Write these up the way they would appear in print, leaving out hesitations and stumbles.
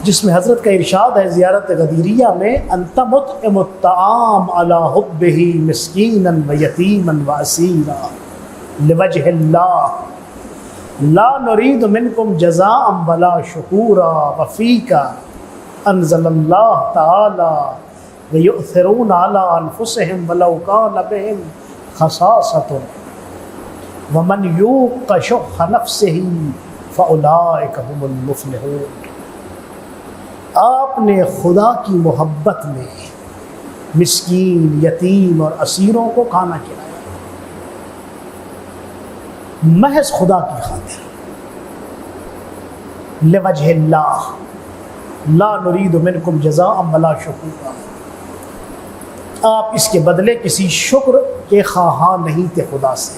جس میں حضرت کا ارشاد ہے زیارت غدیریہ میں انت مطعم الطعام علی حبہ مسکینا ویتیما واسیرا لوجہ اللہ لا نرید منکم جزاء ولا شکورا وفیک انزل اللہ تعالی ویؤثرون علی انفسہم ولو کان بہم خصاصۃ ومن یوق شح نفسہ فاولئک هم المفلحون۔ آپ نے خدا کی محبت میں مسکین، یتیم اور اسیروں کو کھانا کھلایا محض خدا کی خاطر، لوجہ اللہ لا نرید منکم جزاء ولا شکورا۔ آپ اس کے بدلے کسی شکر کے خواہاں نہیں تھے خدا سے۔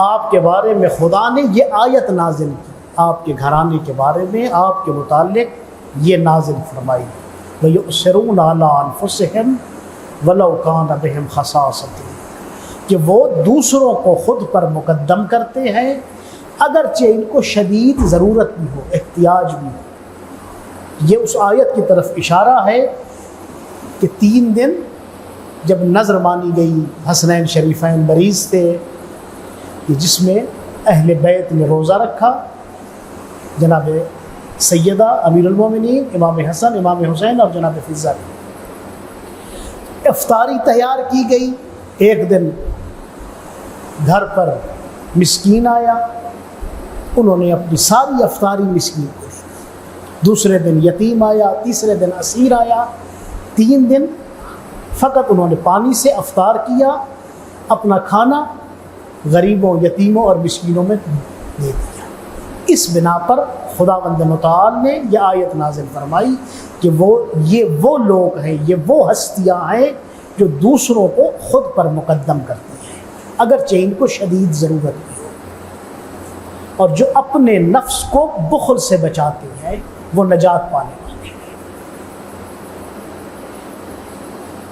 آپ کے بارے میں خدا نے یہ آیت نازل کی، آپ کے گھرانے کے بارے میں آپ کے متعلق یہ نازل فرمائی، وَيُؤْثِرُونَ عَلَىٰ أَنفُسِهِمْ وَلَوْ كَانَ بِهِمْ خَصَاصَةٌ، کہ وہ دوسروں کو خود پر مقدم کرتے ہیں اگرچہ ان کو شدید ضرورت بھی ہو، احتیاج بھی ہو۔ یہ اس آیت کی طرف اشارہ ہے کہ 3 دن جب نظر مانی گئی، حسنین شریفین مریض تھے کہ جس میں اہل بیت نے روزہ رکھا، جناب سیدہ امیر المومنین امام حسن، امام حسین اور جناب فضہ کی افطاری تیار کی گئی۔ ایک دن گھر پر مسکین آیا، انہوں نے اپنی ساری افطاری مسکین کو دی۔ دوسرے دن یتیم آیا، تیسرے دن اسیر آیا، 3 دن فقط انہوں نے پانی سے افطار کیا، اپنا کھانا غریبوں، یتیموں اور مسکینوں میں دے دیا۔ اس بنا پر خداوند متعال نے یہ آیت نازل فرمائی کہ یہ وہ لوگ ہیں، یہ وہ ہستیاں ہیں جو دوسروں کو خود پر مقدم کرتی ہیں اگرچہ ان کو شدید ضرورت بھی ہو، اور جو اپنے نفس کو بخل سے بچاتے ہیں وہ نجات پانے والے ہیں۔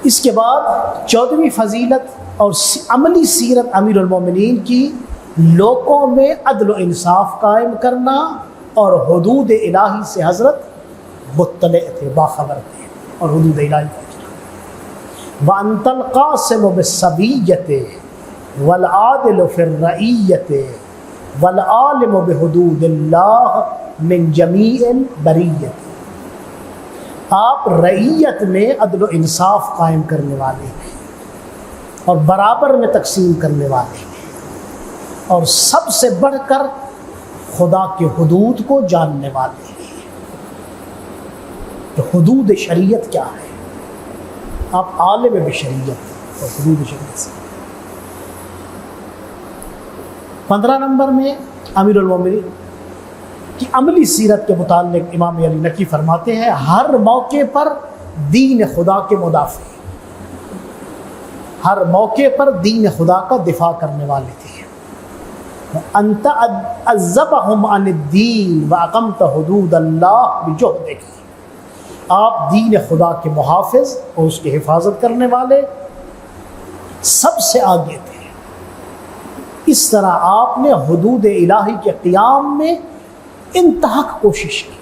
اس کے بعد 14ویں فضیلت اور عملی سیرت امیر المومنین کی، لوگوں میں عدل و انصاف قائم کرنا، اور حدود الہی سے حضرت مطلع تھے، باخبر تھے، اور حدود الہی کا وَأَنْتَ الْقَاسِمُ بِالصَّبِيَّةِ وَالْعَادِلُ فِي الرَّعِيَّةِ وَالْعَالِمُ بِحُدُودِ اللَّهِ مِنْ جَمِيعِ الْبَرِيَّةِ۔ آپ رعیت میں عدل و انصاف قائم کرنے والے ہیں اور برابر میں تقسیم کرنے والے ہیں، اور سب سے بڑھ کر خدا کے حدود کو جاننے والے ہیں کہ حدود شریعت کیا ہے۔ آپ عالم بشریعت اور حدود شریعت سے۔ 15 نمبر میں امیر المومنین کی عملی سیرت کے متعلق امام علی نقی فرماتے ہیں، ہر موقع پر دین خدا کے مدافع، ہر موقع پر دین خدا کا دفاع کرنے والے تھے۔ انت عذبہم عن الدین واقمت حدود اللہ بجہدک، آپ دین خدا کے محافظ اور اس کی حفاظت کرنے والے سب سے آگے تھے۔ اس طرح آپ نے حدود الہی کے قیام میں انتہا کوشش کی۔